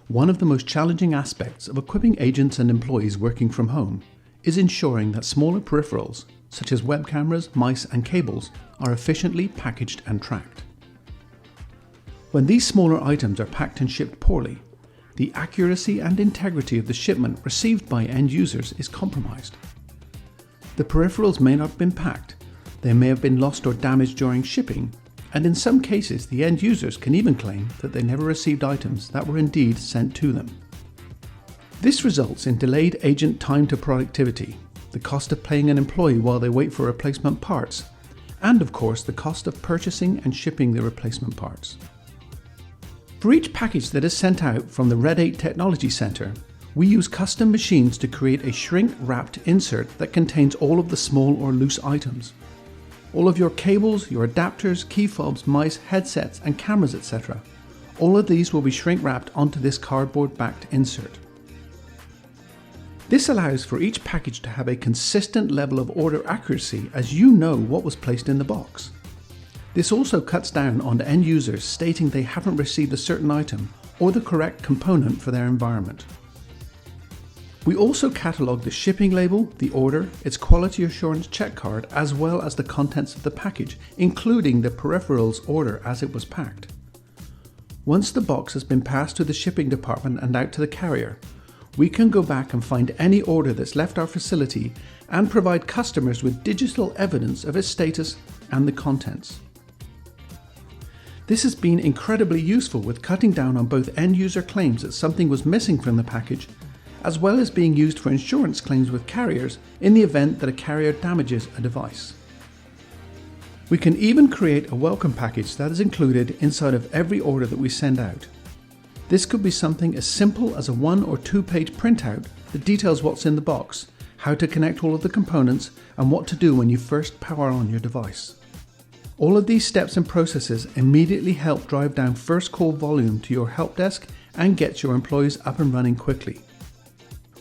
One of the most challenging aspects of equipping agents and employees working from home is ensuring that smaller peripherals, such as web cameras, mice and cables, are efficiently packaged and tracked. When these smaller items are packed and shipped poorly, the accuracy and integrity of the shipment received by end users is compromised. The peripherals may not have been packed, they may have been lost or damaged during shipping, and in some cases the end users can even claim that they never received items that were indeed sent to them. This results in delayed agent time to productivity, the cost of paying an employee while they wait for replacement parts, and of course the cost of purchasing and shipping the replacement parts. For each package that is sent out from the Red 8 Technology Center, we use custom machines to create a shrink-wrapped insert that contains all of the small or loose items. All of your cables, your adapters, key fobs, mice, headsets and cameras, etc. All of these will be shrink-wrapped onto this cardboard-backed insert. This allows for each package to have a consistent level of order accuracy as you know what was placed in the box. This also cuts down on end users stating they haven't received a certain item or the correct component for their environment. We also catalogue the shipping label, the order, its quality assurance check card, as well as the contents of the package, including the peripherals order as it was packed. Once the box has been passed to the shipping department and out to the carrier, we can go back and find any order that's left our facility and provide customers with digital evidence of its status and the contents. This has been incredibly useful with cutting down on both end user claims that something was missing from the package, as well as being used for insurance claims with carriers in the event that a carrier damages a device. We can even create a welcome package that is included inside of every order that we send out. This could be something as simple as a 1 or 2 page printout that details what's in the box, how to connect all of the components, and what to do when you first power on your device. All of these steps and processes immediately help drive down first call volume to your help desk and get your employees up and running quickly.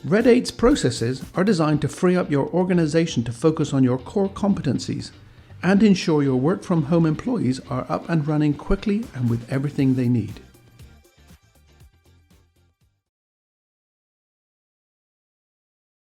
Red 8's processes are designed to free up your organization to focus on your core competencies and ensure your work from home employees are up and running quickly and with everything they need.